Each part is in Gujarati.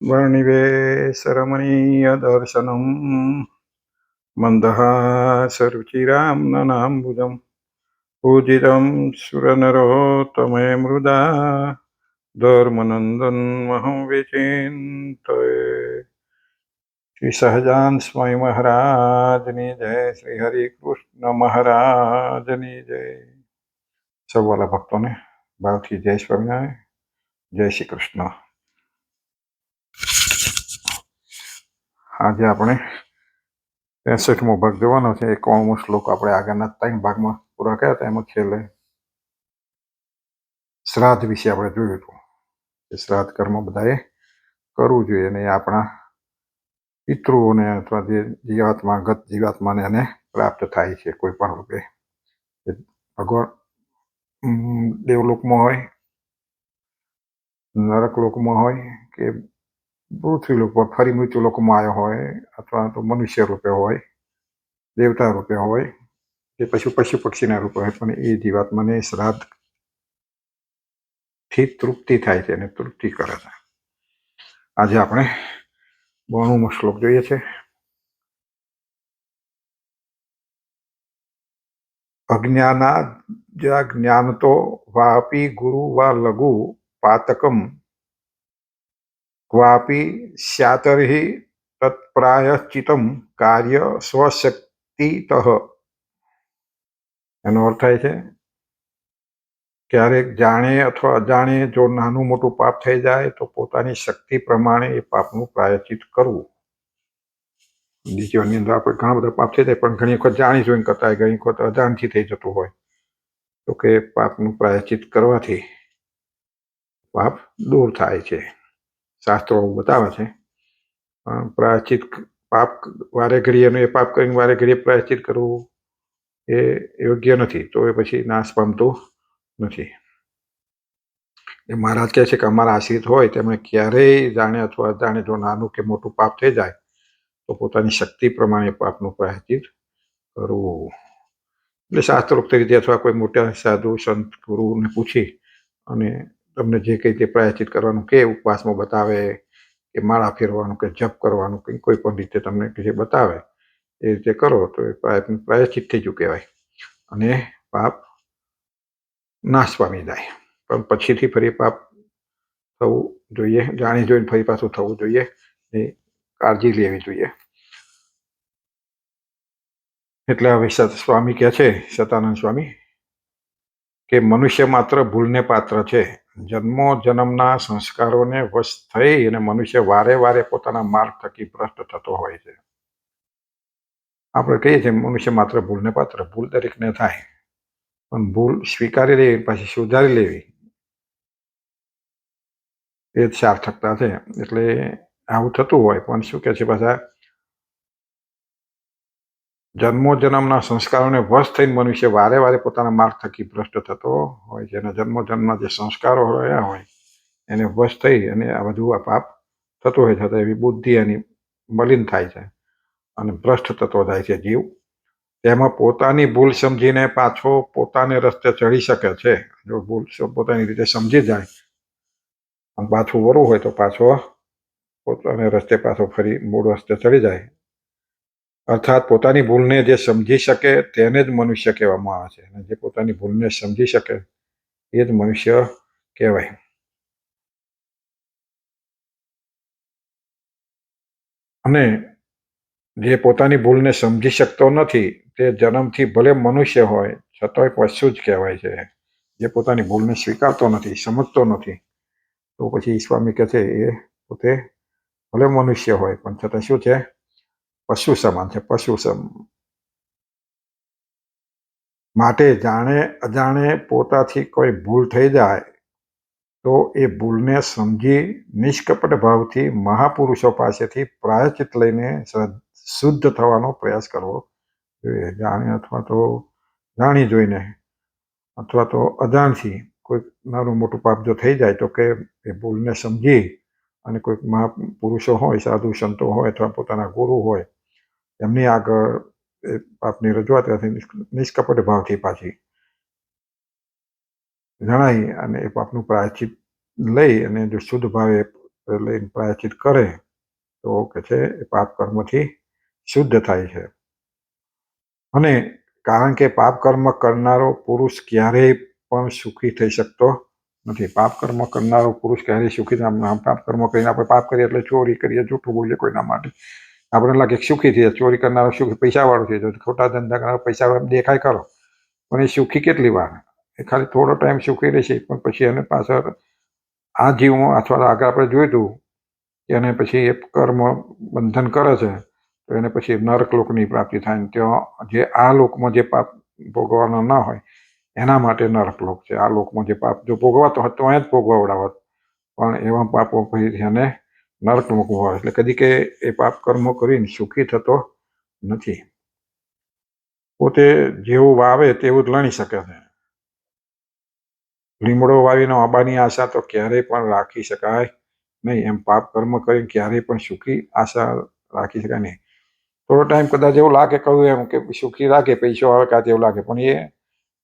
वर्णिवेशरमणीयदर्शनम् मन्दहासरुचिरां ननाम्बुजं पूजितं सुरनरोत्तमे मृदा धर्मनन्दन्महं विचिन्तये। श्री सहजान स्वामी महाराजनी जय। श्री हरि कृष्ण महाराजनी जय। સૌ વાલા ભક્તોને ભાવથી જય સ્વામિનારાયણ, જય શ્રી કૃષ્ણ। આજે આપણે 63મો ભાગ જોવાનો છે। 51મો શ્લોક આપણે આગળના 3 ભાગમાં પૂરા કર્યા હતા। એમાં છેલ્લે શ્રાદ્ધ વિશે આપણે જોયું હતું કે શ્રાદ્ધ કર્મ બધાએ કરવું જોઈએ અને આપણા પિતૃઓને અથવા જે જીવાત્મા ગત જીવાત્માને એને પ્રાપ્ત થાય છે કોઈ પણ રૂપે। ભગવાન દેવલોકમાં હોય, નરક લોકમાં હોય કે પૃથ્વી લોક પર ફરી મૃત્યુ લોકમાં આવ્યો હોય અથવા તો મનુષ્ય રૂપે હોય, દેવતા રૂપે હોય કે પશુ પક્ષીના રૂપે હોય, પણ એ જીવાત્માને શ્રાદ્ધ થી તૃપ્તિ થાય છે અને તૃપ્તિ કરે છે। આજે આપણે 92મો શ્લોક જોઈએ છે। અજ્ઞાનાદ્યજ્ઞાનતો વાપી ગુરુ વા લઘુ પાતકમ ક્વાપી સ્યાતર્હિ તત્પ્રાયશ્ચિતમ કાર્ય સ્વશક્તિતઃ। એનો અર્થ થાય છે ક્યારેક જાણે અથવા અજાણે જો નાનું મોટું પાપ થઈ જાય તો પોતાની શક્તિ પ્રમાણે એ પાપનું પ્રાયશ્ચિત કરવું। જીવનની અંદર આપણે ઘણા બધા પાપ થઈ જાય, પણ ઘણી વખત જાણી જોઈને કરતા હોય, ઘણી વખત અજાણથી થઈ જતું હોય, તો કે પાપનું પ્રાયશ્ચિત કરવાથી પાપ દૂર થાય છે। શાસ્ત્રો બતાવે છે પ્રાયશ્ચિત પાપ વારે ઘડીએ એ પાપ કરીને વારે ઘડીએ પ્રાયશ્ચિત કરવું એ યોગ્ય નથી, તો એ પછી નાશ પામતું નથી। એ મહારાજ કહે છે કે અમારા આશ્રિત હોય તેમણે ક્યારેય જાણે અથવા અજાણે જો નાનું કે મોટું પાપ થઈ જાય તો પોતાની શક્તિ પ્રમાણે પાપનું પ્રાયશ્ચિત કરવું। એટલે શાસ્ત્રોક્ત રીતે અથવા કોઈ મોટા સાધુ સંત ગુરુને પૂછી અને તમને જે કંઈ તે પ્રાયશ્ચિત કરવાનું કે ઉપવાસમાં બતાવે કે માળા ફેરવાનું કે જપ કરવાનું કે કોઈ પણ રીતે તમને જે બતાવે એ રીતે કરો તો એ પ્રાયશ્ચિત થઈ ગયું કહેવાય અને પાપ નાશ પામી જાય। પણ પછીથી ફરી પાપ થવું જોઈએ, જાણી જોઈને ફરી પાછું થવું જોઈએ એ કાળજી લેવી જોઈએ। એટલે હવે સ્વામી કહે છે, સતાનંદ સ્વામી, કે મનુષ્ય માત્ર ભૂલને પાત્ર છે। જન્મો જન્મના સંસ્કારોને વશ થઈ અને મનુષ્ય વારે વારે પોતાના માર્ગ થકી ભ્રષ્ટ થતો હોય છે। આપણે કહીએ છીએ મનુષ્ય માત્ર ભૂલને પાત્ર, ભૂલ દરેકને થાય, પણ ભૂલ સ્વીકારી લેવી પછી સુધારી લેવી એ જ સાર્થકતા છે। એટલે આવું થતું હોય, પણ શું કહે છે પાછા, જન્મો જન્મના સંસ્કારોને વશ થઈને મનુષ્ય વારે વારે પોતાના માર્ગ થકી ભ્રષ્ટ થતો હોય છે અને જન્મો જન્મના જે સંસ્કારો રહ્યા હોય એને વશ થઈ અને આ બધું આ પાપ થતું હોય છતાં એવી બુદ્ધિ એની મલિન થાય છે અને ભ્રષ્ટ થતો જાય છે જીવ। તેમાં પોતાની ભૂલ સમજીને પાછો પોતાને રસ્તે ચડી શકે છે। જો ભૂલ પોતાની રીતે સમજી જાય અને પાછું વરવું હોય તો પાછો પોતાને રસ્તે પાછો ફરી મૂળ રસ્તે ચડી જાય। અર્થાત પોતાની ભૂલને જે સમજી શકે તેને જ મનુષ્ય કહેવામાં આવે છે અને જે પોતાની ભૂલને સમજી શકે એ જ મનુષ્ય કહેવાય। અને જે પોતાની ભૂલને સમજી શકતો નથી તે જન્મથી ભલે મનુષ્ય હોય છતાંય પશુ જ કહેવાય છે। જે પોતાની ભૂલને સ્વીકારતો નથી, સમજતો નથી, તો પછી સ્વામી કહે છે એ પોતે ભલે મનુષ્ય હોય પણ છતાં શું છે, પશુ સમાન છે, પશુ માટે જાણે અજાણે પોતાથી કોઈ ભૂલ થઈ જાય તો એ ભૂલને સમજી નિષ્કપટ ભાવથી મહાપુરુષો પાસેથી પ્રાયશ્ચિત લઈને શુદ્ધ થવાનો પ્રયાસ કરવો જોઈએ। જાણે અથવા તો જાણી જોઈને અથવા તો અજાણથી કોઈ નાનું મોટું પાપ જો થઈ જાય તો કે એ ભૂલને સમજી અને કોઈક મહાપુરુષો હોય, સાધુ સંતો હોય અથવા પોતાના ગુરુ હોય એમની આગળ એ પાપની રજૂઆત નિષ્કપટ ભાવથી પાછી જણાઈ અને એ પાપનું પ્રાયશ્ચિત લઈ અને જો શુદ્ધ ભાવે લઈને પ્રાયશ્ચિત કરે તો કે છે એ પાપ કર્મથી શુદ્ધ થાય છે. અને કારણ કે પાપ કર્મ કરનારો પુરુષ ક્યારેય પણ સુખી થઈ શકતો નથી. પાપ કર્મ કરનારો પુરુષ ક્યારેય સુખી પાપ કર્મ કરીને આપણે પાપ કરીએ એટલે ચોરી કરીએ, જૂઠું બોલીએ કોઈના માટે, આપણે લાગે સુખી થઈએ. ચોરી કરનારો સુખી પૈસાવાળો થઈ જાય, ખોટા ધંધા કરનારો પૈસા દેખાય કરો, પણ એ સુખી કેટલી વાર? એ ખાલી થોડો ટાઈમ સુખી રહેશે, પણ પછી એને પાછળ આ જીવમાં અથવા આગળ આપણે જોયું હતું એને પછી એ કર્મ બંધન કરે છે તો એને પછી નરક લોકની પ્રાપ્તિ થાય. ને ત્યાં જે આ લોકમાં જે પાપ ભોગવવાનો ના હોય એના માટે નરક લોક છે. આ લોકમાં જે પાપ જો ભોગવાતો હોય તો અહીંયા જ ભોગવડાવત, પણ એવા પાપો પછી એને નરક મૂકવો હોય. એટલે કદી કે એ પાપ કર્મો કરીને સુખી થતો નથી. પોતે જેવું વાવે તેવું જ લણી શકે છે. લીમડો વાવીને આંબાની આશા તો ક્યારેય પણ રાખી શકાય નહીં. એમ પાપ કર્મ કરીને ક્યારેય પણ સુખી આશા રાખી શકાય નહીં. થોડો ટાઈમ કદાચ એવું લાગે, કહ્યું એમ કે સુખી લાગે, પૈસો આવે કાં એવું લાગે, પણ એ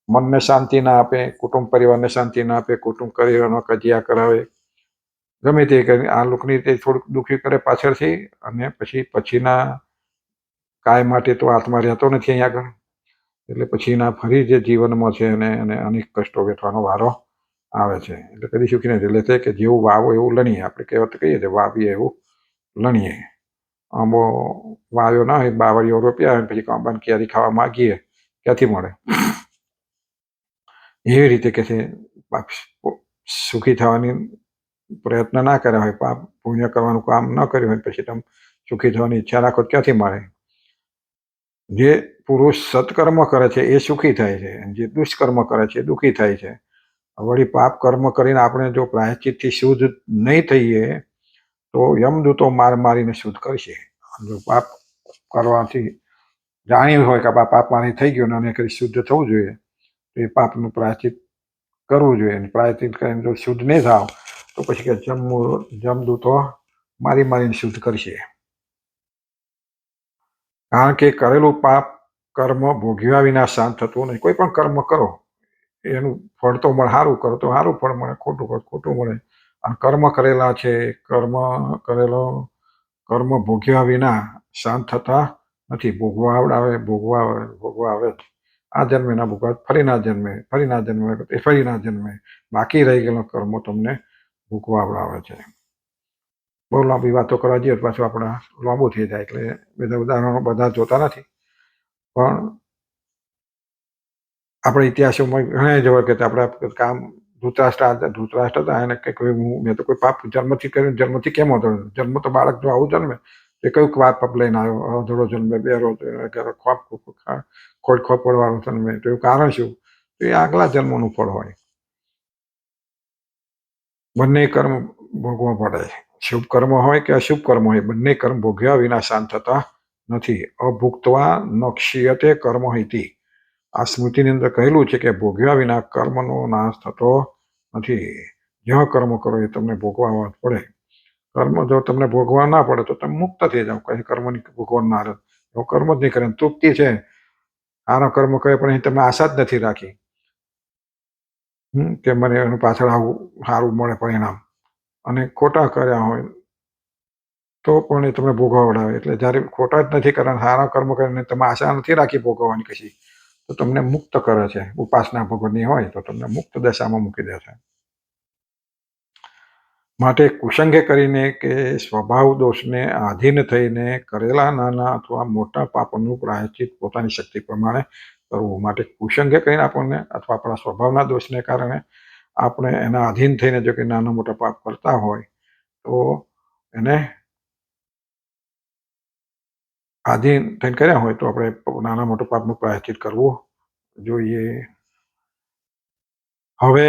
મનને શાંતિ ના આપે, કુટુંબ પરિવારને શાંતિ ના આપે, કુટુંબ પરિવારમાં કજિયા કરાવે, ગમે તે કરી આ લોકોની રીતે થોડુંક દુઃખી કરે પાછળથી, અને પછીના કાય માટે તો આત્મા રહેતો નથી અહીંયા આગળ. એટલે પછીના ફરી જે જીવનમાં છે એને અનેક કષ્ટો વેઠવાનો વારો આવે છે. એટલે કદી સુખી નથી. એટલે છે કે જેવું વાવો એવું લણીએ. આપણે કહેવત કહીએ છીએ વાવીએ એવું લણીએ. આંબો વાવ્યો ના હોય, બાવળીઓ રોપ્યા હોય, પછી આંબાની કેરી ખાવા માગીએ, ક્યાંથી મળે? એવી રીતે કે છે સુખી થવાની પ્રયત્ન ના કર્યા હોય, પાપ પુણ્ય કરવાનું કામ ન કર્યું હોય, પછી તમે સુખી થવાની ઈચ્છા રાખો ક્યાંથી મળે? જે પુરુષ સત્કર્મ કરે છે એ સુખી થાય છે, જે દુષ્કર્મ કરે છે એ દુઃખી થાય છે. વળી પાપ કર્મ કરીને આપણે જો પ્રાયશ્ચિતથી શુદ્ધ નહીં થઈએ તો યમદૂતો મારીને શુદ્ધ કરશે. જો પાપ કરવાથી જાણ્યું હોય કે પાપ મારી થઈ ગયું અને કરી શુદ્ધ થવું જોઈએ તો એ પાપનું પ્રાયશ્ચિત કરવું જોઈએ. પ્રાયશ્ચિત કરીને જો શુદ્ધ નહીં થાવ તો પછી કે જમદૂતો મારીને શુદ્ધ કરશે. કારણ કે કરેલું પાપ કર્મ ભોગવ્યા વિના શાંત થતું નહીં. કોઈ પણ કર્મ કરો એનું ફળ તો મળે, સારું કરો તો સારું ફળ મળે, ખોટું કરો ખોટું મળે. અને કર્મ કરેલા છે, કર્મ ભોગવ્યા વિના શાંત થતા નથી. ભોગવા આવે જ. આ જન્મે ના ભોગવા ફરી ના જન્મે બાકી રહી ગયેલો કર્મો તમને ભોગવાવડાવે છે. બહુ લાંબી વાતો કરવા જઈએ પાછું આપણા લાંબુ થઈ જાય, એટલે બધા ઉદાહરણો બધા જોતા નથી. પણ આપણે ઇતિહાસોમાં ઘણા જોવા કે આપણે કામ ધૃતરાષ્ટ્ર હતા, એને મેં તો કોઈ પાપ જન્મથી કર્યું, જન્મથી કેમ હતો? જન્મ તો બાળક જો આવું જન્મે એ કયું પાપ લઈને આવ્યો? અધૂરો જન્મે, બેરો ખોટ પડવાનો જન્મે, તો એવું કારણ શું? તો એ આગલા જન્મનું ફળ હોય. બંને કર્મ ભોગવવા પડે. શુભ કર્મ હોય કે અશુભ કર્મ હોય, બંને કર્મ ભોગવ્યા વિના શાંત થતા નથી. અભુક્તવા ન ક્ષીયતે કર્મ હિતિ. આ સ્મૃતિની અંદર કહેલું છે કે ભોગવ્યા વિના કર્મનો નાશ થતો નથી. જ્યાં કર્મ કરો એ તમને ભોગવવા પડે. કર્મ જો તમને ભોગવવા ના પડે તો તમે મુક્ત થઈ જાઓ. કઈ કર્મની ભોગવવા ના રહે, કર્મ જ નહીં કરે. તૃપ્તિ છે, આનો કર્મ કરે પણ તમે આશા જ નથી રાખી કે મને એનું પાછળ આવું સારું મળે પરિણામ, અને ખોટા કર્યા હોય તો પણ એ તમને ભોગવડાવે. એટલે જ્યારે ખોટા જ નથી કરવાના, સારા કર્મ કરીને તમે આશા નથી રાખી ભોગવવાની કશી, તો તમને મુક્ત કરે છે. ઉપાસના ભગવતની હોય તો તમને મુક્ત દશામાં મૂકી દે છે. માટે કુસંગે કરીને કે સ્વભાવ દોષને આધીન થઈને કરેલા નાના અથવા મોટા પાપનું પ્રાયશ્ચિત પોતાની શક્તિ પ્રમાણે કરવું. માટે કુસંગે કરીને આપણને અથવા આપણા સ્વભાવના દોષને કારણે આપણે એના આધીન થઈને જો કે નાના મોટા પાપ કરતા હોય તો એને આધીન થઈને કર્યા હોય તો આપણે નાના મોટા પાપનું પ્રાયશ્ચિત કરવું જોઈએ. હવે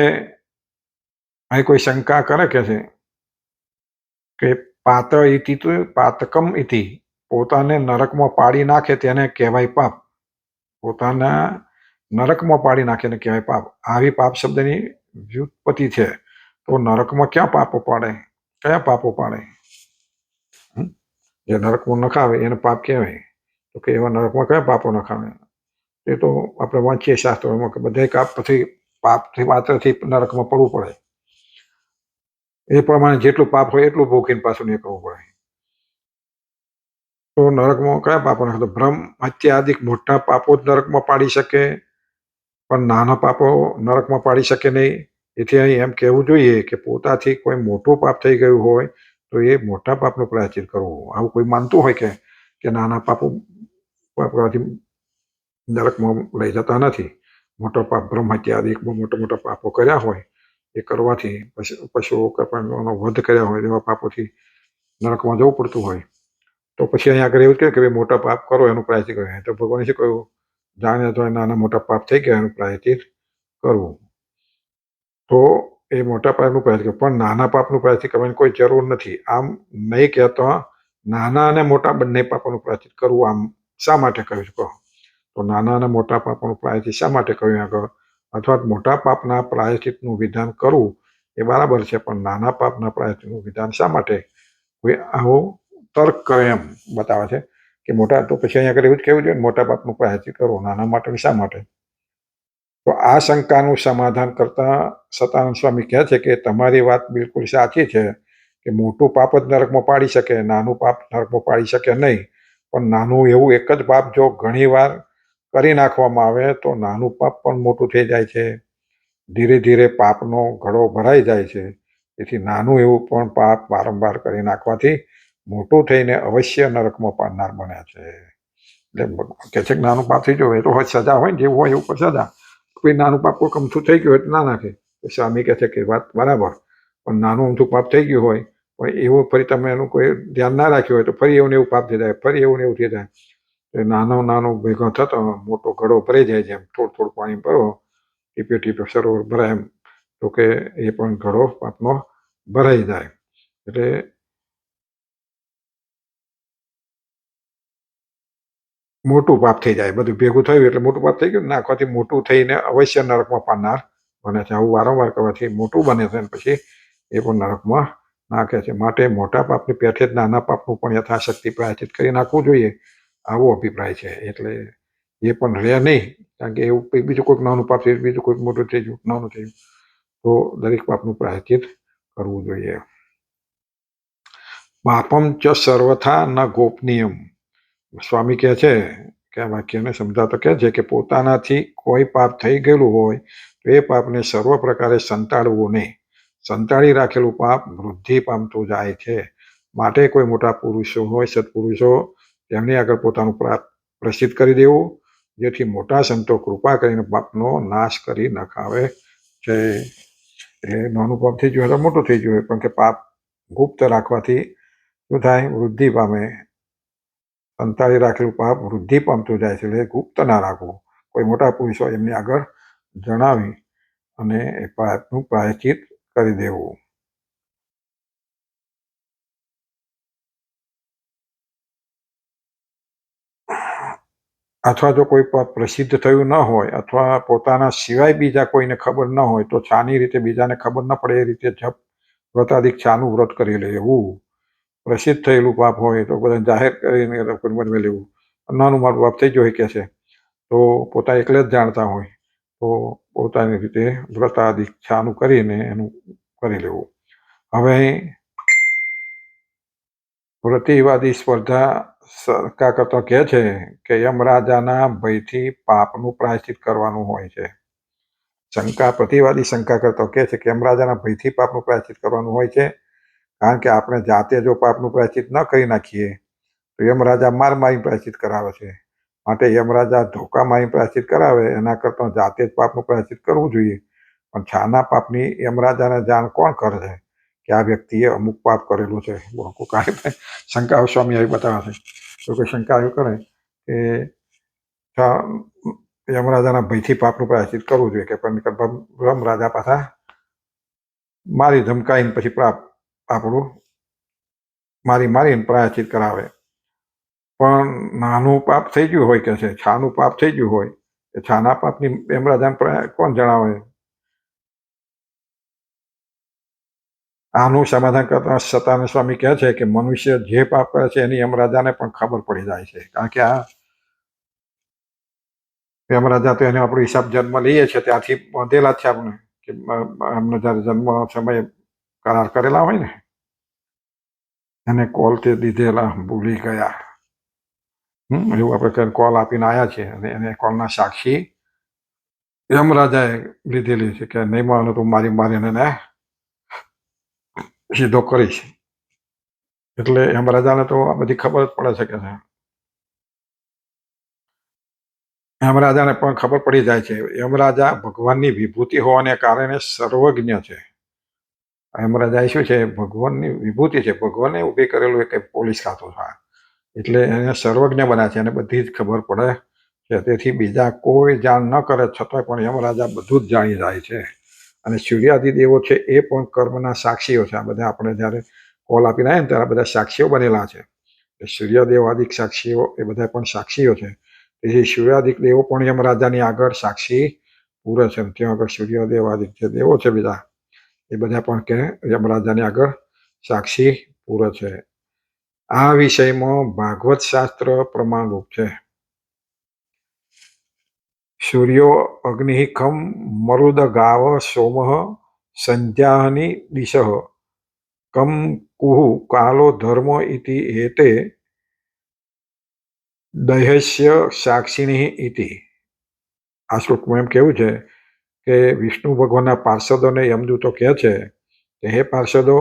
અહીં કોઈ શંકા કરે કે પાતકમ ઇતિ, પોતાને નરકમાં પાડી નાખે તેને કહેવાય પાપ. પોતાના નરકમાં પાડી નાખે ને કહેવાય પાપ. આવી પાપ શબ્દની વ્યુત્પત્તિ છે. તો નરકમાં ક્યાં પાપો પાડે? કયા પાપો પાડે? જે નરકમાં નખાવે એને પાપ કહેવાય. તો કે એવા નરકમાં કયા પાપો નખાવે? એ તો આપણે વાંચીએ શાસ્ત્રોમાં કે બધા પાપથી માત્રથી નરકમાં પડવું પડે. એ પ્રમાણે જેટલું પાપ હોય એટલું ભોગીને પાછું નીકળવું પડે. તો નરકમાં કયા પાપો નાખે? તો બ્રહ્મ હત્યા આદિ મોટા પાપો જ નરકમાં પાડી શકે, પણ નાના પાપો નરકમાં પાડી શકે નહીં. એથી અહીં એમ કહેવું જોઈએ કે પોતાથી કોઈ મોટું પાપ થઈ ગયું હોય તો એ મોટા પાપનું પ્રાયશ્ચિત કરવું. આવું કોઈ માનતું હોય કે નાના પાપો કરવાથી નરકમાં લઈ જતા નથી. મોટા પાપ બ્રહ્મ હત્યા આદિ મોટા મોટા પાપો કર્યા હોય એ કરવાથી પશુઓ કપડાનો વધ કર્યા હોય એવા પાપોથી નરકમાં જવું પડતું હોય તો પછી અહીંયા આગળ એવું કહે કે મોટા પાપ કરો એનું પ્રાયશ્ચિત કરે. તો ભગવાને શું કહ્યું? જાણે તો નાના મોટા પાપ થઈ ગયા એનું પ્રાયશ્ચિત કરવું. તો એ મોટા પાપનું પ્રાયશ્ચિત, પણ નાના પાપનું પ્રાયશ્ચિત કરવાની કોઈ જરૂર નથી. આમ નહીં કહેતો નાના અને મોટા બંને પાપોનું પ્રાયશ્ચિત કરવું આમ શા માટે કહ્યું છે? કહો તો નાના અને મોટા પાપોનું પ્રાયશ્ચિત શા માટે કહ્યું આગળ? અથવા મોટા પાપના પ્રાયશ્ચિતનું વિધાન કરવું એ બરાબર છે, પણ નાના પાપના પ્રાયશ્ચિતનું વિધાન શા માટે? કોઈ આવો તર્ક કરે એમ બતાવે છે કે મોટા, તો પછી અહીંયા આગળ એવું જ કહેવું જોઈએ મોટા પાપનું પ્રાયશ્ચિત કરો, નાના માટે શા માટે? તો આ શંકાનું સમાધાન કરતા સતાનંદ સ્વામી કહે છે કે તમારી વાત બિલકુલ સાચી છે કે મોટું પાપ જ નરકમાં પાડી શકે, નાનું પાપ નરકમાં પાડી શકે નહીં. પણ નાનું એવું એક જ પાપ જો ઘણી વાર કરી નાખવામાં આવે તો નાનું પાપ પણ મોટું થઈ જાય છે. ધીરે ધીરે પાપનો ઘડો ભરાઈ જાય છે. તેથી નાનું એવું પણ પાપ વારંવાર કરી નાખવાથી મોટું થઈને અવશ્ય નરકમાં પાડનાર બને છે. એટલે કે છે કે નાનું પાપ થઈ ગયું એ તો સજા હોય ને, જેવું હોય એવું સજા. કોઈ નાનું પાપ કોઈ અમથું થઈ ગયું એટલે ના નાખે. સ્વામી કહે છે કે વાત બરાબર, પણ નાનું અમથું પાપ થઈ ગયું હોય પણ એવું ફરી તમે એનું કોઈ ધ્યાન ના રાખ્યું હોય તો ફરી એવું ને એવું પાપ થઈ જાય, ફરી એવું ને એવું થઈ જાય. નાનો ભેગો થતો મોટો ઘડો ભરાઈ જાય. જેમ થોડું થોડું પાણી ભરો, ટીપે ટીપે સરોવર ભરાય એમ, તો કે એ પણ ઘડો પાપનો ભરાઈ જાય. એટલે મોટું પાપ થઈ જાય. બધું ભેગું થયું એટલે મોટું પાપ થઈ ગયું. નાખવાથી મોટું થઈને અવશ્ય નરકમાં પાડનાર બને છે. આવું વારંવાર કરવાથી મોટું બને છે અને પછી એ પણ નરકમાં નાખે છે. માટે મોટા પાપની પેઠે જ નાના પાપનું પણ યથાશક્તિ પ્રાયશ્ચિત કરી નાખવું જોઈએ, આવો અભિપ્રાય છે. એટલે એ પણ રહે નહીં, કારણ કે એવું બીજું કોઈક નાનું પાપ થયું, બીજું કોઈક મોટું થઈ ગયું, નાનું થયું, તો દરેક પાપનું પ્રાયશ્ચિત કરવું જોઈએ. પાપમ ચ સર્વથા ન ગોપનીયમ. સ્વામી કહે છે કે આ વાક્યને સમજાવતા કહે છે કે પોતાનાથી કોઈ પાપ થઈ ગયેલું હોય તો એ પાપને સર્વ પ્રકારે સંતાડવું નહીં. સંતાડી રાખેલું પાપ વૃદ્ધિ પામતું જાય છે. માટે કોઈ મોટા પુરુષો હોય, સત્પુરુષો, તેમની આગળ પોતાનું પાપ પ્રસિદ્ધ કરી દેવું, જેથી મોટા સંતો કૃપા કરીને પાપનો નાશ કરી નખાવે છે. એટલે નાનું પાપ થઈ ગયું એટલે મોટું થઈ ગયું, પણ કે પાપ ગુપ્ત રાખવાથી શું થાય? વૃદ્ધિ પામે. સંતાડી રાખેલું પાપ વૃદ્ધિ પામતું જાય છે. એટલે ગુપ્ત ના રાખવું. કોઈ મોટા પુરુષો એમની આગળ જણાવી અને એ પાપનું પ્રાયશ્ચિત કરી દેવું. અથવા જો કોઈ પાપ પ્રસિદ્ધ થયું ન હોય અથવા પોતાના સિવાય બીજા કોઈને ખબર ન હોય તો છાની રીતે બીજાને ખબર ન પડે એ રીતે જપ વ્રતાદિક છાનું વ્રત કરી લેવું. પ્રસિદ્ધ થયેલું પાપ હોય તો બધા જાહેર કરીને બનવી લેવું. નાનું મારું પાપ થઈ ગયું કે છે તો પોતા એકલે જ જાણતા હોય તો પોતાની રીતે વ્રતાદિક છાનું કરીને એનું કરી લેવું. હવે પ્રતિવાદી સ્પર્ધા શંકા કરતો કહે છે કે યમરાજાના ભયથી પાપનું પ્રાયશ્ચિત કરવાનું હોય છે. પ્રતિવાદી શંકા કરતો કહે છે કે યમરાજાના ભયથી પાપનું પ્રાયશ્ચિત કરવાનું હોય છે, કારણ કે આપણે જાતે જો પાપનું પ્રાયશ્ચિત ન કરી નાખીએ તો યમરાજા માર મારી પ્રાયશ્ચિત કરાવે છે. માટે યમરાજા ધોકા મારી પ્રાયશ્ચિત કરાવે એના કરતાં જાતે જ પાપનું પ્રાયશ્ચિત કરવું જોઈએ. પણ છાના પાપની યમરાજાને જાણ કોણ કરે છે કે આ વ્યક્તિએ અમુક પાપ કરેલું છે? શંકા સ્વામી આવી બતાવે છે. તો કોઈ શંકા આવી કરે કે યમરાજાના ભયથી પાપનું પ્રાયશ્ચિત કરવું જોઈએ કે યમરાજા પાછા મારી ધમકાઈને પછી આપણું મારીને પ્રાયશ્ચિત કરાવે. પણ નાનું પાપ થઈ ગયું હોય કે છે, છાનું પાપ થઈ ગયું હોય, એ છાના પાપની યમરાજાને કોણ જણાવે? આનું સમાધાન કરતા સતાનંદ સ્વામી કહે છે કે મનુષ્ય જે પાપ કરે છે એની યમરાજાને પણ ખબર પડી જાય છે, કારણ કે આ યમરાજા તો એને આપણો હિસાબ જન્મ લઈએ છીએ ત્યાંથી બાંધેલા જ છે આપણે, કે એમનો જ્યારે જન્મ સમયે કરાર કરેલા હોય ને એને કોલ તે દીધેલા ભૂલી ગયા. એવું આપણે કોલ આપીને આવ્યા છીએ અને એને કોલના સાક્ષી યમરાજાએ લીધેલી છે કે નહીં માનો તો મારીને એને સીધો કરીશ. એટલે યમરાજાને તો આ બધી ખબર જ પડે છે કે યમરાજાને પણ ખબર પડી જાય છે. યમરાજા ભગવાનની વિભૂતિ હોવાને કારણે સર્વજ્ઞ છે. યમરાજા શું છે? ભગવાનની વિભૂતિ છે. ભગવાને ઊભી કરેલું એક પોલીસ ખાતું છે. એટલે એને સર્વજ્ઞ બનાવે છે. એને બધી જ ખબર પડે છે. તેથી બીજા કોઈ જાણ ન કરે છતાંય પણ યમરાજા બધું જ જાણી જાય છે. અને સૂર્યાદિ દેવો છે એ પણ કર્મના સાક્ષીઓ છે. આ બધા આપણે જ્યારે કોલ આપીને આવ્યા ને ત્યારે બધા સાક્ષીઓ બનેલા છે. સૂર્યદેવાદિક સાક્ષીઓ એ બધા પણ સાક્ષીઓ છે. તેથી સૂર્યાદિક દેવો પણ યમરાજાની આગળ સાક્ષી પૂરે છે. ત્યાં આગળ સૂર્યદેવાદિક જે દેવો છે બીજા એ બધા પણ કે યમરાજાની આગળ સાક્ષી પૂરે છે. આ વિષયમાં ભાગવત શાસ્ત્ર પ્રમાણરૂપ છે. સૂર્યો અગ્નિ ખમ મરુદ ગાવ સોમ સંધ્યાની દિશ કમ કુહુ કાલો ધર્મ ઇતિ હેતે દહ્યસ્ય સાક્ષિણી ઇતિ. આ શ્લોકમાં એમ કેવું છે કે વિષ્ણુ ભગવાનના પાર્ષદોને યમદૂતો કહે છે કે હે પાર્ષદો,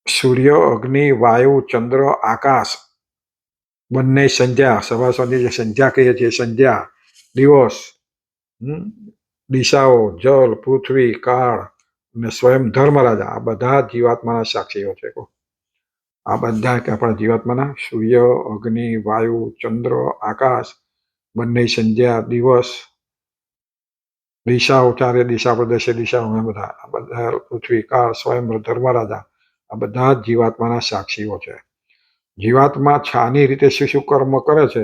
સૂર્ય, અગ્નિ, વાયુ, ચંદ્ર, આકાશ બંને સંધ્યા, સવાર સાંજે જે સંધ્યા કહીએ છીએ, સંધ્યા, દિવસ, દિશાઓ, જલ, પૃથ્વી, કાળ અને સ્વયં ધર્મરાજા આ બધા જીવાત્માના સાક્ષીઓ છે. આ બધા કે આપણા જીવાત્માના સૂર્ય, અગ્નિ, વાયુ, ચંદ્ર, આકાશ બંને સંધ્યા, દિવસ, દિશાઓ, ચારે દિશા પ્રદેશે દિશાઓ, બધા આ બધા પૃથ્વી, કાળ, સ્વયં ધર્મરાજા આ બધા જ જીવાત્માના સાક્ષીઓ છે. જીવાત્મા છાની રીતે શું શું કર્મ કરે છે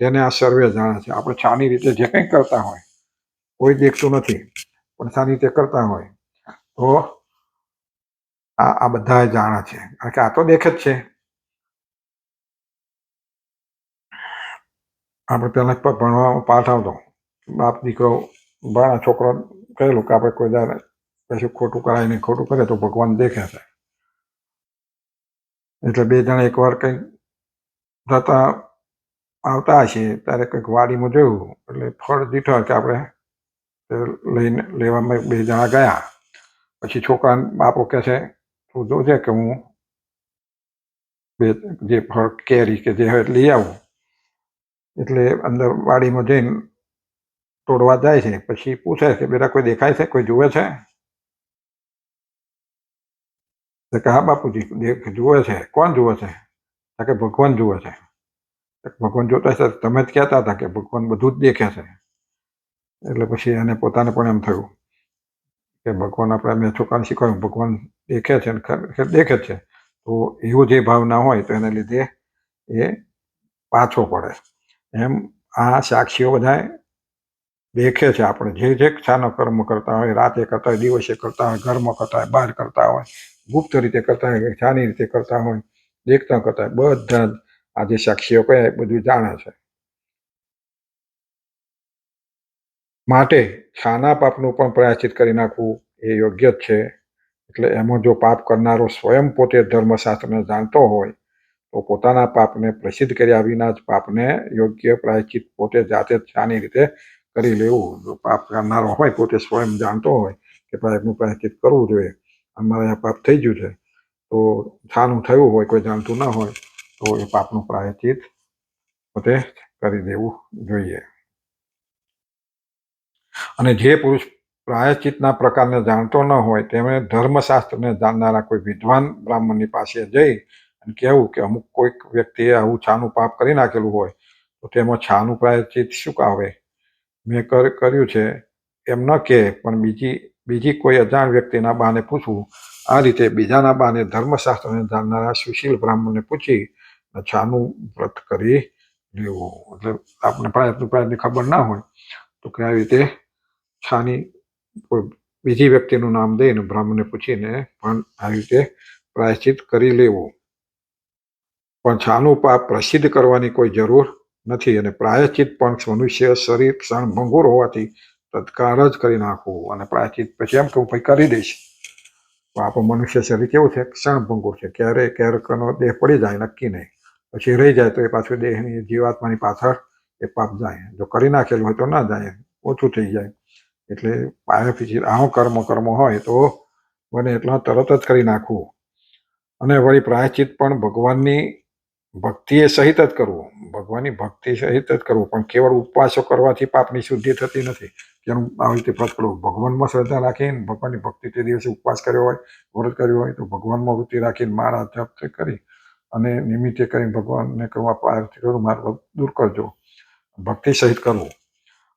તેને આ સર્વે જાણે છે. આપણે છાની રીતે જે કંઈ કરતા હોય કોઈ દેખતું નથી, પણ છાની રીતે કરતા હોય તો આ બધા જાણે છે. કારણ કે આ તો દેખે જ છે. આપણે પહેલા ભણવામાં પાઠ આવતો, બાપ દીકરો ભણા છોકરો કહેલું કે આપણે કોઈ દાડે કશું ખોટું કરાય નહીં, ખોટું કરે તો ભગવાન દેખે છે. એટલે બે જણા એકવાર કંઈક જતા આવતા હશે ત્યારે કંઈક વાડીમાં જોયું એટલે ફળ દીઠો કે આપણે લઈને લેવામાં બે જણા ગયા. પછી છોકરા બાપો કહે છે તું જોજે કે હું જે ફળ કેરી કે જે હોય લઈ આવું. એટલે અંદર વાડીમાં જઈને તોડવા જાય છે. પછી પૂછે કે બેટા કોઈ દેખાય છે, કોઈ જુએ છે? કે હા બાપુજી જુએ છે. કોણ જુએ છે? કે ભગવાન જુએ છે. ભગવાન જોતા છે તમે જ કહેતા હતા કે ભગવાન બધું જ દેખે છે. એટલે પછી એને પોતાને પણ એમ થયું કે ભગવાન આપણે મેં છોકરાને શીખવાડ્યું ભગવાન દેખે છે ને દેખે જ છે. તો એવો જે ભાવ ના હોય તો એને લીધે એ પાછો પડે. એમ આ સાક્ષીઓ બધા દેખે છે. આપણે જે ક્ષાનો કર્મ કરતા હોય, રાતે કરતા હોય, દિવસે કરતા હોય, ઘરમાં કરતા હોય, બહાર કરતા હોય, ગુપ્ત રીતે કરતા હોય, છાની રીતે કરતા હોય, દેખતા કરતા હોય, બધા જ આ જે સાક્ષીઓ કહે બધું જાણે છે. માટે છાના પાપનું પણ પ્રાયશ્ચિત કરી નાખવું એ યોગ્ય જ છે. એટલે એમાં જો પાપ કરનારો સ્વયં પોતે ધર્મશાસ્ત્રને જાણતો હોય તો પોતાના પાપને પ્રસિદ્ધ કર્યા વિના જ પાપને યોગ્ય પ્રાયશ્ચિત પોતે જાતે જ છાની રીતે કરી લેવું. જો પાપ કરનારો હોય પોતે સ્વયં જાણતો હોય કે પાપનું પ્રાયશ્ચિત કરવું જોઈએ, અમારે આ પાપ થઈ ગયું છે, તો છાનું થયું હોય કોઈ જાણતું ના હોય તો એ પાપનું પ્રાયશ્ચિત પોતે કરી દેવું જોઈએ. અને જે પુરુષ પ્રાયશ્ચિતના પ્રકારને જાણતો ન હોય તેમણે ધર્મશાસ્ત્રને જાણનારા કોઈ વિદ્વાન બ્રાહ્મણની પાસે જઈ અને કહેવું કે અમુક કોઈક વ્યક્તિએ આવું છાનું પાપ કરી નાખેલું હોય તો તેમાં છાનું પ્રાયશ્ચિત શું આવે? મેં કર્યું છે એમ ન કહે, પણ બીજી કોઈ અજાણ વ્યક્તિના બાને પૂછવું. આ રીતે બીજાના બાને ધર્મશાસ્ત્રને જાણનારા સુશીલ બ્રાહ્મણને પૂછી છાનું વ્રત કરી લેવું. એટલે આપણે પ્રાયની ખબર ના હોય તો કે આવી રીતે છાની બીજી વ્યક્તિનું નામ દઈને બ્રાહ્મણને પૂછીને પણ આવી રીતે પ્રાયશ્ચિત કરી લેવું. પણ છાનું પાપ પ્રસિદ્ધ કરવાની કોઈ જરૂર નથી. અને પ્રાયશ્ચિત પણ મનુષ્ય શરીર ક્ષણભંગુર હોવાથી તત્કાળ જ કરી નાખવું. અને પ્રાયશ્ચિત પછી એમ કે હું કરી દઈશ. તો આપણું મનુષ્ય શરીર કેવું છે? ક્ષણભંગુર છે. ક્યારેકનો દેહ પડી જાય, નક્કી નહીં. પછી રહી જાય તો એ પાછું દેહની જીવાત્માની પાછળ એ પાપ જાય. જો કરી નાખેલું હોય તો ના જાય, ઓછું થઈ જાય. એટલે પાયા આવો કર્મ હોય તો બને એટલા તરત જ કરી નાખવું. અને વળી પ્રાયશ્ચિત પણ ભગવાનની ભક્તિએ સહિત જ કરવું. ભગવાનની ભક્તિ સહિત જ કરવું. પણ કેવળ ઉપવાસો કરવાથી પાપની શુદ્ધિ થતી નથી. તેનું આવી રીતે વ્રત કરવું. ભગવાનમાં શ્રદ્ધા રાખીને ભગવાનની ભક્તિ તે દિવસે ઉપવાસ કર્યો હોય, વ્રત કર્યું હોય તો ભગવાનમાં વૃત્તિ રાખીને માળા જપ કરી અને નિમિત્તે કરીને ભગવાનને કહું મારું દૂર કરજો. ભક્તિ સહિત કરવું.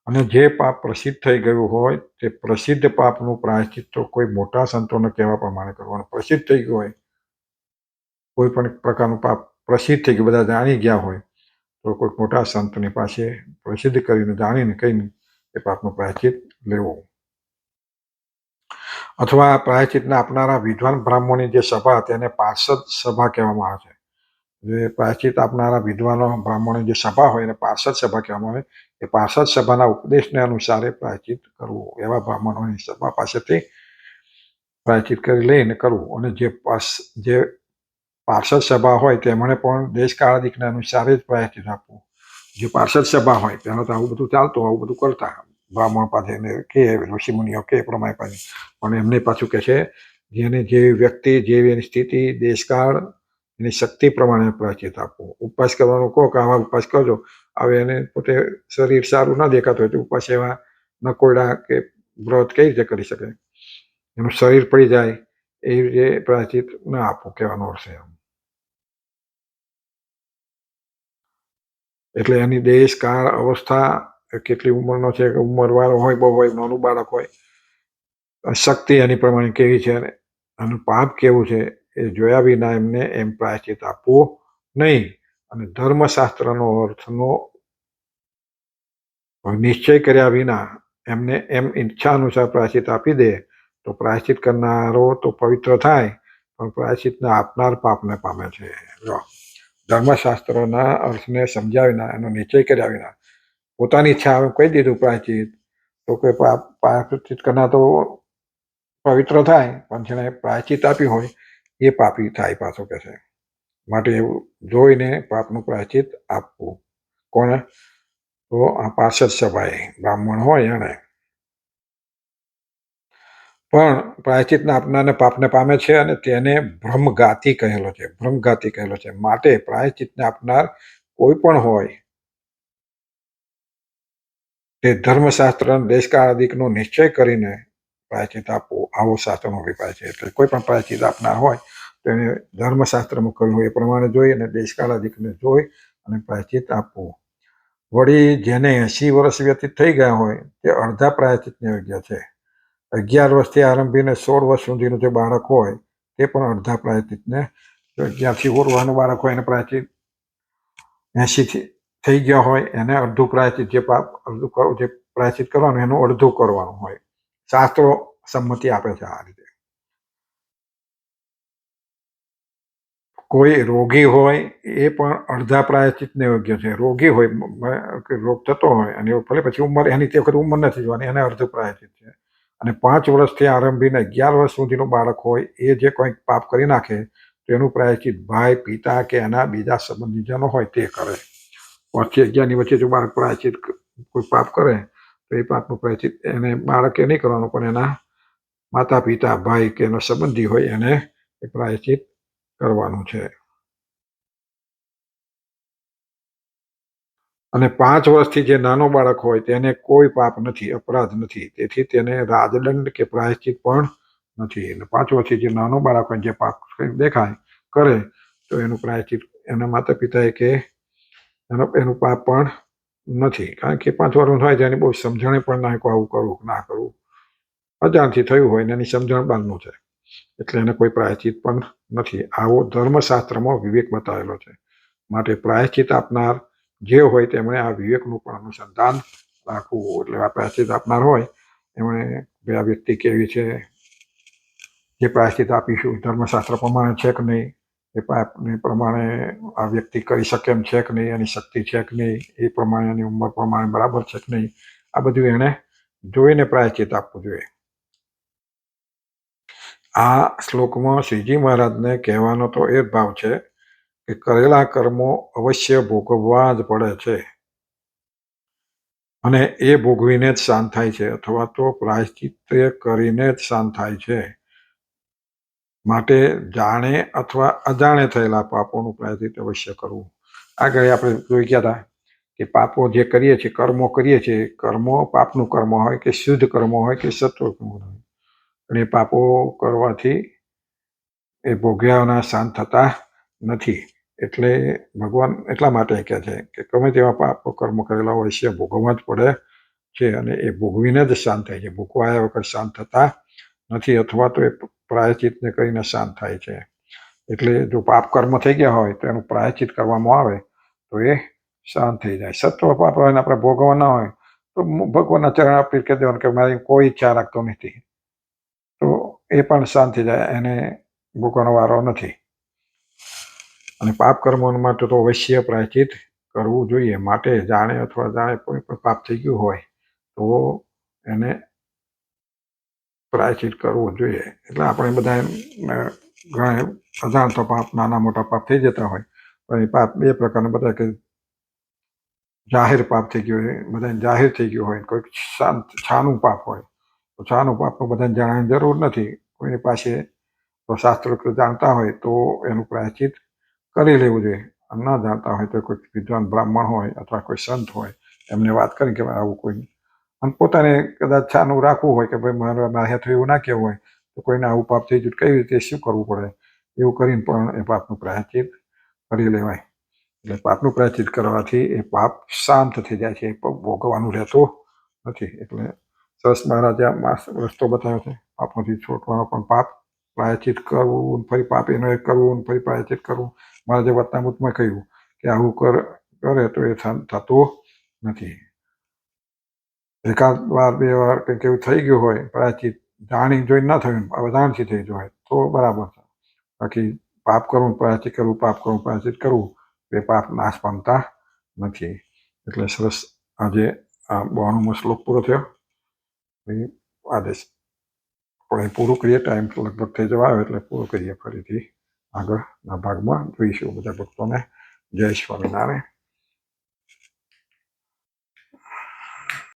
અને જે પાપ પ્રસિદ્ધ થઈ ગયું હોય તે પ્રસિદ્ધ પાપનું પ્રાયશ્ચિત તો કોઈ મોટા સંતોને કહેવા પ્રમાણે કરવાનું. પ્રસિદ્ધ થઈ ગયું હોય, કોઈ પણ પ્રકારનું પાપ પ્રસિદ્ધ થઈ ગયું, બધા જાણી ગયા હોય, તો કોઈ મોટા સંતની પાસે પ્રસિદ્ધ કરીને જાણીને કહીને એ પાપનું પ્રાયશ્ચિત લેવું. અથવા પ્રાયશ્ચિતને આપનારા વિદ્વાન બ્રાહ્મણોની જે સભા તેને પાર્ષદ સભા કહેવામાં આવે છે. જે પ્રાયશ્ચિત આપનારા વિદ્વાનો બ્રાહ્મણોની જે સભા હોય એને પાર્ષદ સભા કહેવામાં આવે. એ પાર્ષદ સભાના ઉપદેશને અનુસારે પ્રાયશ્ચિત કરવું. એવા બ્રાહ્મણોની સભા પાસેથી પ્રાયશ્ચિત કરી લઈને કરવું. અને જે પાર્ષદ સભા હોય તેમણે પણ દેશકાળાદિકને અનુસારે જ પ્રાયશ્ચિત આપવું. જે પાર્ષદ સભા હોય તેનો તો આવું બધું ચાલતું, આવું બધું કરતા બ્રાહ્મણ પાસે કે ઋષિમુનિઓ કે પ્રમાણે પાસે. પણ એમને પાછું કહે છે જેને જેવી વ્યક્તિ, જેવી એની સ્થિતિ, દેશકાળ, એની શક્તિ પ્રમાણે પ્રાયશ્ચિત આપવું. ઉપવાસ કરવાનું કહો કે આવા ઉપવાસ કરજો, હવે એને પોતે શરીર સારું ના દેખાતું હોય તો ઉપવાસ એવા નકોડા કે વ્રત કઈ રીતે કરી શકે? એનું શરીર પડી જાય એવી રીતે પ્રાયશ્ચિત ના આપવું કહેવાનો અર્થ છે. એટલે એની દેશ, કાળ, અવસ્થા, કેટલી ઉંમરનો છે, ઉંમરવાળો હોય, બહુ હોય, નાનું બાળક હોય, શક્તિ એની પ્રમાણે કેવી છે અને પાપ કેવું છે એ જોયા વિના એમને એમ પ્રાયશ્ચિત આપવું નહીં. અને ધર્મશાસ્ત્રનો અર્થનો નિશ્ચય કર્યા વિના એમને એમ ઈચ્છા અનુસાર પ્રાયશ્ચિત આપી દે તો પ્રાયશ્ચિત કરનારો તો પવિત્ર થાય, પણ પ્રાયશ્ચિતને આપનાર પાપને પામે છે. ધર્મશાસ્ત્રના અર્થને સમજ્યા વિના, એનો નિશ્ચય કર્યા વિના પોતાની ઈચ્છા આવે કહી દીધું પ્રાયશ્ચિત, તો કોઈ પ્રાયશ્ચિત કરનાર તો પવિત્ર થાય, પણ જેને પ્રાયશ્ચિત આપ્યું હોય એ પાપી થાય પાછો કે છે. માટે એવું જોઈને પાપનું પ્રાયશ્ચિત આપવું. કોને? તો આ પાર્ષદ સભાએ બ્રાહ્મણ હોય એને. પણ પ્રાયશ્ચિતના આપનારને પાપને પામે છે અને તેને ભ્રમઘાતી કહેલો છે. ભ્રમઘાતી કહેલો છે. માટે પ્રાયશ્ચિતને આપનાર કોઈ પણ હોય તે ધર્મશાસ્ત્ર, દેશકાળ આદિકનો નિશ્ચય કરીને પ્રાયશ્ચિત આપવું, આવો શાસ્ત્રનો અભિપ્રાય છે. એટલે કોઈ પણ પ્રાયશ્ચિત આપનાર હોય તો એને ધર્મશાસ્ત્રમાં કહ્યું હોય એ પ્રમાણે જોઈ અને દેશકાળ આદિકને જોઈ અને પ્રાયશ્ચિત આપવું. વળી જેને 80 વર્ષ વ્યતીત થઈ ગયા હોય તે અડધા પ્રાયશ્ચિતને યોગ્ય છે. 11 વર્ષથી આરંભીને 16 વર્ષ સુધીનું જે બાળક હોય તે પણ અડધા પ્રાયશ્ચિતને, 11 થી 16 વર્ષનું બાળક હોય એને પ્રાયશ્ચિત, 80 થઈ ગયા હોય એને અડધું પ્રાયશ્ચિત, જે પ્રાયશ્ચિત કરવાનું એનું અડધું કરવાનું હોય. શાસ્ત્રો સંમતિ આપે છે આ રીતે. કોઈ રોગી હોય એ પણ અડધા પ્રાયશ્ચિતને યોગ્ય છે. રોગી હોય, રોગ થતો હોય અને ભલે પછી ઉંમર એની તે વખત ઉંમર નથી જોવાની, એને અડધું પ્રાયશ્ચિત છે. અને 5 વર્ષથી આરંભીને 11 વર્ષ સુધીનું બાળક હોય એ જે કંઈક પાપ કરી નાખે તેનું પ્રાયશ્ચિત ભાઈ, પિતા કે એના બીજા સંબંધીજનો હોય તે કરે. 5 થી 11ની વચ્ચે જો બાળક પ્રાયશ્ચિત કોઈ પાપ કરે તો એ પાપનું પ્રાયશ્ચિત એને બાળકે નહીં કરવાનું, પણ એના માતા, પિતા, ભાઈ કે એનો સંબંધી હોય એને એ પ્રાયશ્ચિત કરવાનું છે. અને 5 વર્ષથી જે નાનો બાળક હોય તેને કોઈ પાપ નથી, અપરાધ નથી, તેથી તેને રાજદંડ કે પ્રાયશ્ચિત પણ નથી. અને 5 વર્ષથી જે નાનો બાળક હોય જે પાપ દેખાય કરે તો એનું પ્રાયશ્ચિત એના માતા પિતાએ કે એનું પાપ પણ નથી. કારણ કે 5 વર્ષનું હોય તેની બહુ સમજણે પણ ના આવું કરવું ના કરવું, અજાણથી થયું હોય ને એની સમજણ બહારનું છે, એટલે એને કોઈ પ્રાયશ્ચિત પણ નથી. આવો ધર્મશાસ્ત્રમાં વિવેક બતાવેલો છે. માટે પ્રાયશ્ચિત આપનાર જે હોય તેમણે આ વિવેકનું પણ અનુસંધાન રાખવું. એટલે આ પ્રાયશ્ચિત આપનાર હોય એમણે આ વ્યક્તિ કેવી છે, જે પ્રાયશ્ચિત આપીશું ધર્મશાસ્ત્ર પ્રમાણે છે કે નહીં, એ પાપને પ્રમાણે આ વ્યક્તિ કરી શકે એમ છે કે નહીં, એની શક્તિ છે કે નહીં, એ પ્રમાણે એની ઉંમર પ્રમાણે બરાબર છે કે નહીં, આ બધું એણે જોઈને પ્રાયશ્ચિત આપવું જોઈએ. આ શ્લોકમાં શ્રીજી મહારાજને કહેવાનો તો એ જ ભાવ છે કે કરેલા કર્મો અવશ્ય ભોગવવા જ પડે છે અને એ ભોગવીને જ શાંત થાય છે, અથવા તો પ્રાયશ્ચિત કરીને જ શાંત થાય છે. માટે જાણે અથવા અજાણે થયેલા પાપોનું પ્રાયશ્ચિત અવશ્ય કરવું. આગળ આપણે જોઈ ગયા હતા કે પાપો જે કરીએ છીએ, કર્મો કરીએ છીએ, કર્મો પાપનું કર્મ હોય કે શુદ્ધ કર્મ હોય કે સત્વ કર્મ હોય, અને એ પાપો કરવાથી એ ભોગ્યાના શાંત થતા નથી. એટલે ભગવાન એટલા માટે કહે છે કે ગમે તેવા પાપ કર્મ કરેલા હોય છે ભોગવવા જ પડે છે, અને એ ભોગવીને જ શાંત થાય છે. ભોગવાયા વગર શાંત થતા નથી, અથવા તો એ પ્રાયશ્ચિતને કરીને શાંત થાય છે. એટલે જો પાપ કર્મ થઈ ગયા હોય તો એનું પ્રાયશ્ચિત કરવામાં આવે તો એ શાંત થઈ જાય. સત્વ પાપ હોય આપણે ભોગવવા ના હોય તો ભગવાનના ચરણ અર્પિત કરી દેવાનું કે મારી કોઈ ઈચ્છા રાખતો નથી, તો એ પણ શાંત થઈ જાય, એને ભોગવવાનો વારો નથી. અને પાપ કર્મો માટે તો અવશ્ય પ્રાયશ્ચિત કરવું જોઈએ. માટે જાણે અથવા જાણે કોઈ પણ પાપ થઈ ગયું હોય તો એને પ્રાયશ્ચિત કરવું જોઈએ. એટલે આપણે બધા ઘણા અજાણતા પાપ, નાના મોટા પાપ થઈ જતા હોય, પણ એ પાપ બે પ્રકારના બધા કે જાહેર પાપ થઈ ગયું હોય, બધા જાહેર થઈ ગયું હોય, કોઈ છાનું પાપ હોય તો છાનું પાપ તો બધાને જાણવાની જરૂર નથી. કોઈની પાસે તો શાસ્ત્રોક્ત જાણતા હોય તો એનું પ્રાયશ્ચિત કરી લેવું જોઈએ. ન જાણતા હોય તો કોઈ વિદ્વાન બ્રાહ્મણ હોય અથવા કોઈ સંત હોય એમને વાત કરી કે આવું કોઈ, અને પોતાને કદાચ છાનું રાખવું હોય કે ભાઈ મારા હેઠળ એવું ના કહેવું હોય તો કોઈને આવું પાપ થઈ ગયું કઈ રીતે શું કરવું પડે, એવું કરીને પણ એ પાપનું પ્રાયશ્ચિત કરી લેવાય. એટલે પાપનું પ્રાયશ્ચિત કરવાથી એ પાપ શાંત થઈ જાય છે, ભોગવવાનું રહેતું નથી. એટલે સરસ મહારાજે રસ્તો બતાવ્યો છે પાપમાંથી છૂટવાનો. પણ પાપ પ્રાયશ્ચિત કરવું, ફરી પાપ એનો એક કરવું, ફરી પ્રાયશ્ચિત કરવું. મહારાજે વતનામૃતમાં કહ્યું કે આવું કરે તો એ થતું નથી. એકાદ વાર બે વાર કંઈક એવું થઈ ગયું હોય પ્રાયશ્ચિત જાણી જોઈને ના થયું, અજાણથી થઈ ગયું હોય તો બરાબર છે. બાકી પાપ કરવું પ્રાયશ્ચિત કરવું, પાપ કરવું પ્રાયશ્ચિત કરવું, એ પાપ નાશ પામતા નથી. એટલે સરસ આજે આ 92મો શ્લોક પૂરો થયો. આદેશ આપણે પૂરું કરીએ, ટાઈમ લગભગ થઈ જવા આવે એટલે પૂરું કરીએ. ફરીથી આગળના ભાગમાં જોઈશું. બધા ભક્તોને જય સ્વામિનારાયણ.